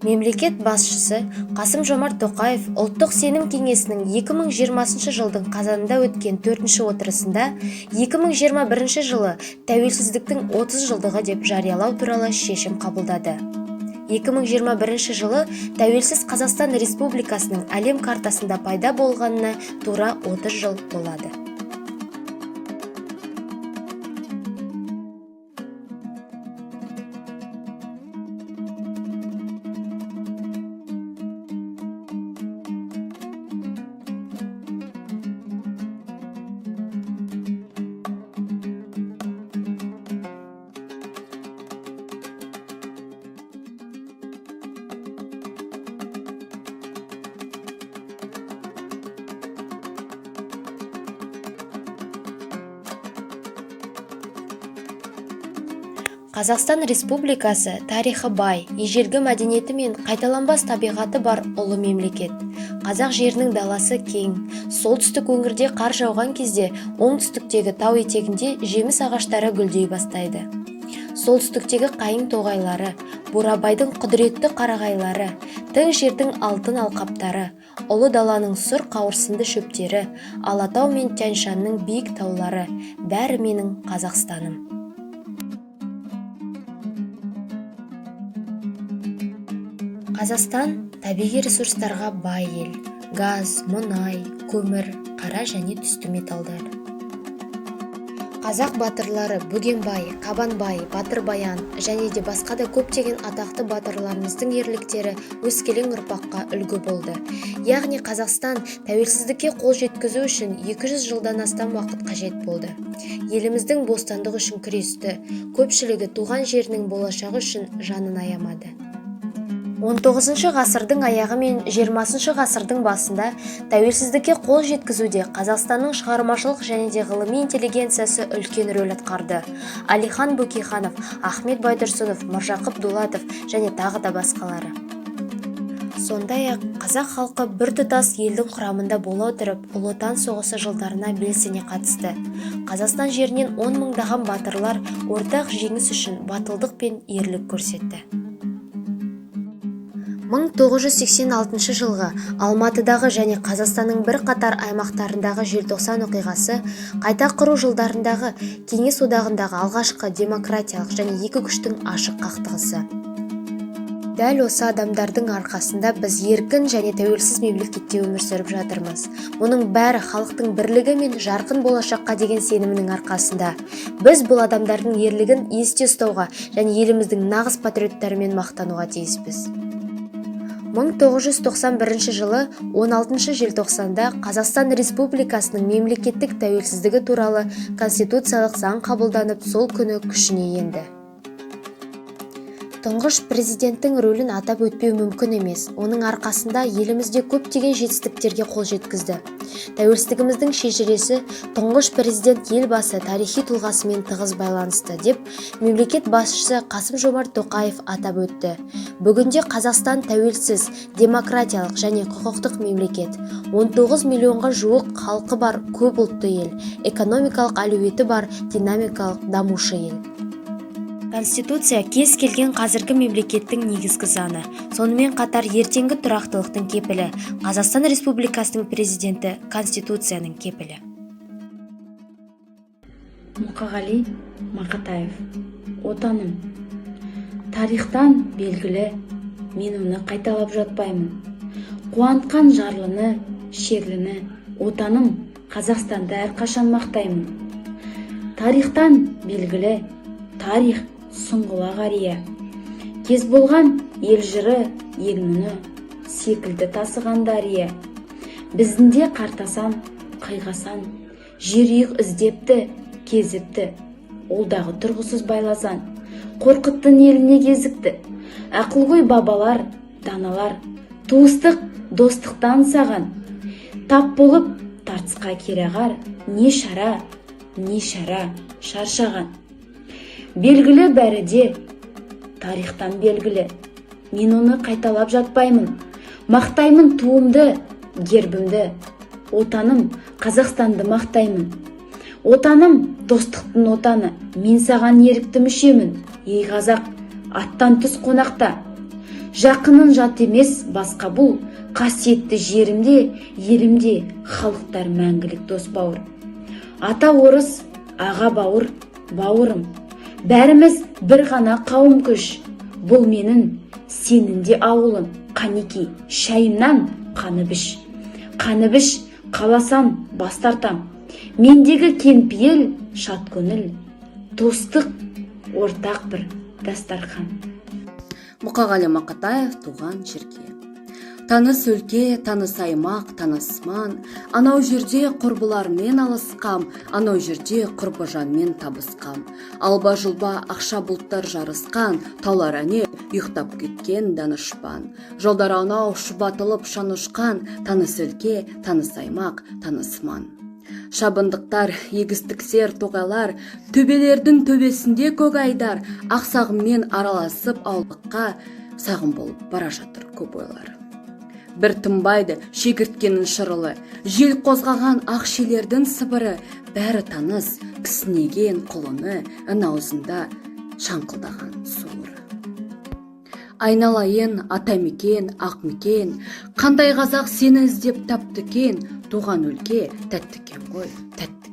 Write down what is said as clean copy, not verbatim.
Мемлекет басшысы Қасым-Жомарт Тоқаев Ұлттық сенім кеңесінің 2020 жылдың қазанында өткен 4-ші отырысында 2021 жылы тәуелсіздіктің 30 жылдығы деп жариялау туралы шешім қабылдады. 2021 жылы тәуелсіз Қазақстан Республикасының әлем картасында пайда болғанына тура 30 жыл болады. Қазақстан Республикасы тарихы бай, ежелгі мәдениеті мен қайталанбас табиғаты бар ұлы мемлекет. Қазақ жерінің даласы кең. Солтүстік өңірде қар жауған кезде оңтүстіктегі тау етегінде жеміс ағаштары гүлдей бастайды. Солтүстіктегі қайың тоғайлары, Бурабайдың құдіретті қарағайлары, тың жердің алтын алқаптары, ұлы даланың сұр қауырсынды шөптері, Алатау мен Тянь-Шанның биік таулары, бәрі менің Қазақстаным. Қазақстан табиғи ресурстарға бай ел. Газ, мұнай, көмір, қара және түсті металдар. Қазақ батырлары Бөгенбай, Қабанбай, Батыр Баян және де басқа да көптеген атақты батырларымыздың ерліктері өскелең ұрпаққа үлгі болды. Яғни Қазақстан тәуелсіздікке қол жеткізу үшін 200 жылдан астам уақыт қажет болды. Еліміздің бостандығы үшін күресті, көпшілігі туған жерінің болашағы үшін жанын аямады. 19 ғасырдың аяғы мен 20 ғасырдың басында тәуелсіздікке қол жеткізуде Қазақстанның шығармашылық және де ғылыми интеллигенциясы үлкен рөл атқарды. Әлихан Бөкейханов, Ахмет Байтұрсынов, Міржақып Дулатов және тағы да басқалары. Сондай-ақ қазақ халқы біртұтас елдің құрамында бола отырып, Ұлы Отан соғысы жылдарына белсене қатысты. Қазақстан жерінен 10 мыңдаған батырлар ортақ жеңіс үшін батылдық пен ерлік көрсетті. 1986 жылғы Алматыдағы және Қазақстанның бірқатар аймақтарындағы желтоқсан оқиғасы қайта құру жылдарындағы Кеңес одағындағы алғашқы демократиялық және екі күштің ашық қақтығысы. Дәл осы адамдардың арқасында біз еркін және тәуелсіз мемлекетте өмір сүріп жатырмыз. Мұның бәрі халықтың бірлігі мен жарқын болашаққа деген сенімінің арқасында. Біз бұл адамдардың ерлігін есте ұстауға және еліміздің нағыз патриоттарымен мақтануға тиіспіз. 1991 жылы 16 желтоқсанда Қазақстан Республикасының мемлекеттік тәуелсіздігі туралы конституциялық заң қабылданып, сол күні күшіне енді. Тұңғыш президенттің рөлін атап өтпеу мүмкін емес. Оның арқасында елімізде көптеген жетістіктерге қол жеткізді. Тәуелсіздігіміздің шежіресі тұңғыш президент елбасы тарихи тұлғасымен тығыз байланысты деп мемлекет басшысы Қасым-Жомарт Тоқаев атап өтті. Бүгінде Қазақстан тәуелсіз, демократиялық және құқықтық мемлекет. 19 миллионға жуық халқы бар көп ұлтты ел, экономикалық әлеуеті бар динамикалық дамушы ел. Конституция кез келген қазіргі мемлекеттің негізгі заңы. Сонымен қатар ертеңгі тұрақтылықтың кепілі. Қазақстан Республикасының президенті Конституцияның кепілі. Мұқағали Мақатаев. Отаным. Тарихтан белгілі, мен оны қайталап жатпаймын. Қуантқан жарлыны, шерліні, отаным Қазақстанды әрқашан мақтаймын. Тарихтан белгілі, тарих сұңғыла қария. Кез болған ел жыры, ел мұны, секілді тасыған дария. Біздінде қартасан, қайғасан, жерүйік іздепті, кезіпті. Олдағы тұрғысыз байлазан, қорқыттың еліне кезікті. Ақылгөй бабалар, даналар, туыстық, достықтан саған. Тап болып, тартысқа кереғар, не шара, шаршаған. Белгілі бәрі де, тарихтан белгілі. Мен оны қайталап жатпаймын. Мақтаймын туымды, гербімді. Отаным, Қазақстанды мақтаймын. Отаным, достықтың отаны. Мен саған ерікті мүшемін. Ей қазақ, аттан түс қонақта. Жақының жат емес басқа бұл, қасиетті жерімде, елімде халықтар мәңгілік дос бауыр. Ата орыс, аға бауыр, бауырым. Бәріміз бір ғана қауым күш. Бұл менің, сенің де ауылым. Қанеки, шайымнан қаны біш. Қаны біш, қаласам бас тартам. Мендегі кеңпейіл, шат көңіл. Достық, ортақ бір дастархан. Мұқағали Мақатаев туған жерге. Таныс өлке, таныс аймақ, танысман, анау жерде құрбылармен алысқам, анау жерде құрбыжанмен табысқам. Алба жылба ақша бұлттар жарысқан, таулар әне ұйықтап кеткен данышпан. Жолдар анау шұбатылып шанышқан, таныс өлке, таныс аймақ, танысман. Шабындықтар, егістіксер тоғайлар, төбелердің төбесінде көк айдар, ақсағыммен араласып ауылдыққа сағым болып бара жатыр көп ойлар. Бір тынбайды шегірткенің шырылы, жел қозғаған ақшелердің сыбыры, бәрі таныс кісінеген құлыны, ін аузында шаңқылдаған суыры. Айналайын атамекен, ақмекен, қандай қазақ сені іздеп тапты кен, туған өлке тәттікен ғой, тәтті.